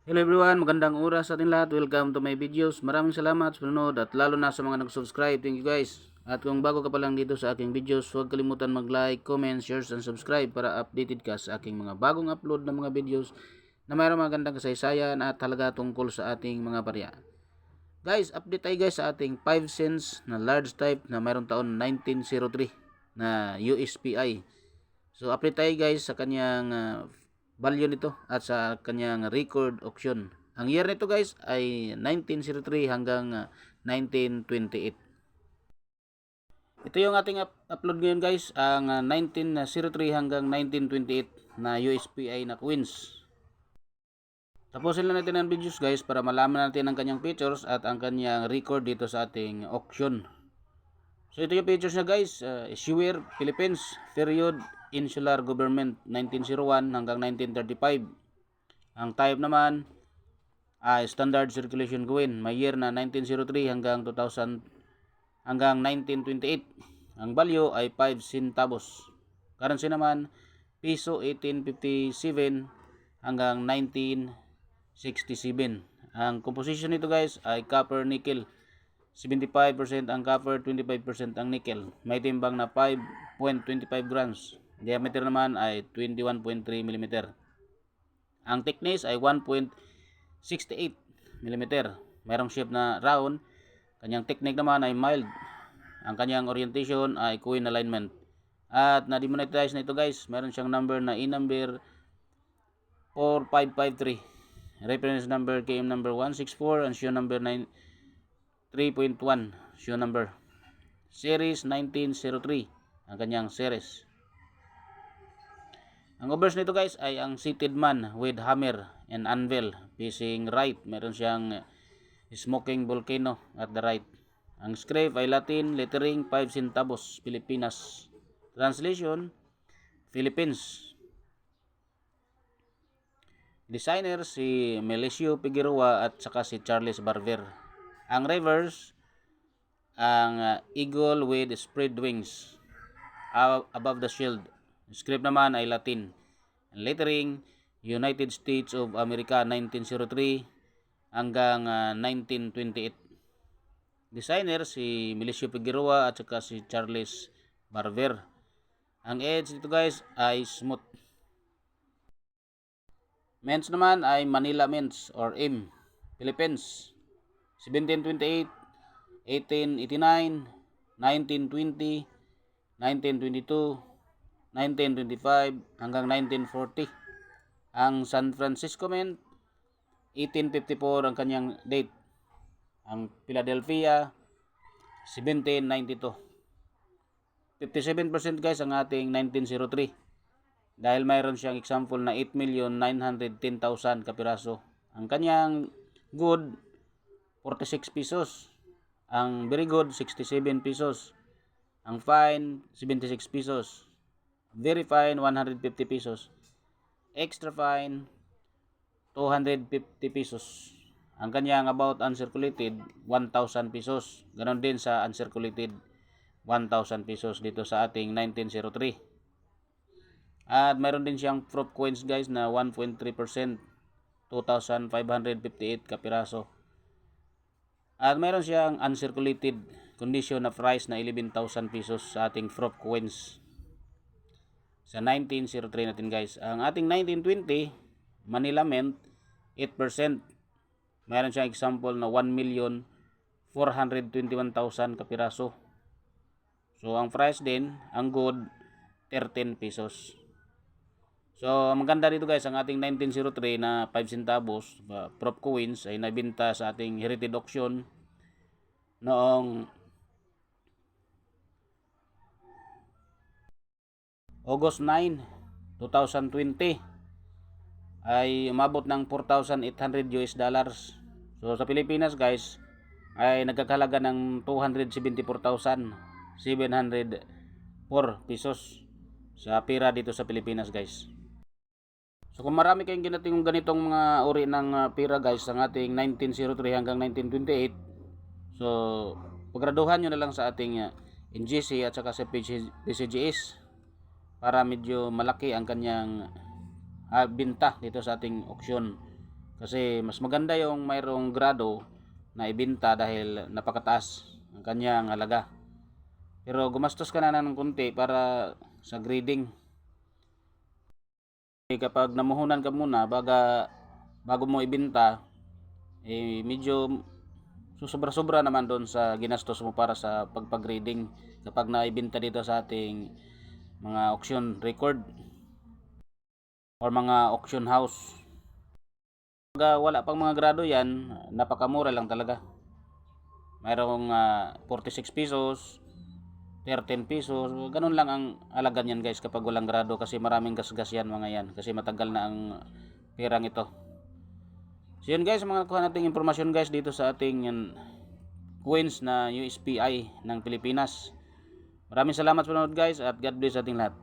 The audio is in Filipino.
Hello everyone, magandang oras sa ating lahat. Welcome to my videos. Maraming salamat sa panonood at lalo na sa mga nag-subscribe. Thank you guys. At kung bago ka pa lang dito sa aking videos, huwag kalimutan mag-like, comment, share, and subscribe para updated ka sa aking mga bagong upload na mga videos na mayroong magandang kasaysayan at halaga tungkol sa ating mga barya. Guys, update tayo guys sa ating 5 cents na large type na mayroong taon 1903 na USPI. So update tayo guys sa kanyang value nito at sa kanyang record auction. Ang year nito guys ay 1903 hanggang 1928. Ito yung ating upload ngayon guys, ang 1903 hanggang 1928 na USPI na coins. Tapusin lang natin ang videos guys para malaman natin ang kanyang features at ang kanyang record dito sa ating auction. So ito yung features niya guys, issuer Philippines, period Insular Government 1901 hanggang 1935. Ang type naman ay standard circulation coin, may year na 1903 hanggang 2000 hanggang 1928. Ang value ay 5 centavos. Currency naman piso 1857 hanggang 1967. Ang composition nito guys ay copper nickel. 75% ang copper, 25% ang nickel. May timbang na 5.25 grams. Diameter naman ay 21.3 mm. Ang thickness ay 1.68 mm. Mayroong shape na round. Kanyang technique naman ay mild. Ang kanyang orientation ay coin alignment. At na-demonetize na ito guys. Mayroon siyang number na E-number 4553. Reference number KM number 164 and show number 3.1 show number. Series 1903 ang kanyang series. Ang overs nito guys ay ang seated man with hammer and anvil facing right. Meron siyang smoking volcano at the right. Ang script ay Latin lettering 5 centavos Pilipinas. Translation Philippines. Designer si Melesio Figueroa at saka si Charles Barber. Ang reverse ang eagle with spread wings above the shield. Script naman ay Latin. Lettering United States of America 1903 hanggang 1928. Designer si Melesio Figueroa at saka si Charles Barber. Ang edge dito guys ay smooth. Mints naman ay Manila Mints or M. Philippines 1728, 1889, 1920, 1922, 1925 hanggang 1940. Ang San Francisco Mint 1854 ang kanyang date. Ang Philadelphia 1792. 57% guys ang ating 1903. Dahil mayroon siyang example na 8,910,000 kapiraso. Ang kanyang good 46 pesos. Ang very good 67 pesos. Ang fine 76 pesos. Very fine 150 pesos. Extra fine 250 pesos. Ang kanyang about uncirculated 1,000 pesos. Ganon din sa uncirculated 1,000 pesos dito sa ating 1903. At mayroon din siyang proof coins guys na 1.3%, 2,558 kapiraso. At mayroon siyang uncirculated condition na price na 11,000 pesos sa ating proof coins sa 1903 natin guys. Ang ating 1920 Manila Mint 8%. Mayroon siyang example na 1,421,000 kapiraso. So ang price din, ang good 13 pesos. So maganda dito guys, ang ating 1903 na 5 centavos prop coins ay nabenta sa ating heritage auction noong August 9, 2020 ay umabot ng 4,800 US dollars. So sa Pilipinas guys ay nagkakahalaga ng 274,704 pesos sa pera dito sa Pilipinas guys. So kung marami kayong ginatingong ganitong mga uri ng pera guys ang ating 1903 hanggang 1928, so pagraduhan nyo na lang sa ating NGC at saka sa PCGS para medyo malaki ang kanyang binta dito sa ating auction. Kasi mas maganda yung mayroong grado na ibenta dahil napakataas ang kanyang halaga. Pero gumastos ka na ng konti para sa grading. Kapag namuhunan ka muna bago mo ibenta, medyo susobra-sobra naman doon sa ginastos mo para sa pagpag-grading kapag naibenta dito sa ating mga auction record or mga auction house. Pag wala pang mga grado yan, napakamura lang talaga. Mayroong 46 pesos, 13 pesos, ganun lang ang halaga niyan guys kapag walang grado kasi maraming gasgas yan mga yan kasi matagal na ang perang ito. So yun guys, mga nakuha nating impormasyon guys dito sa ating coins na USPI ng Pilipinas. Maraming salamat sa panonood guys at God bless ating lahat.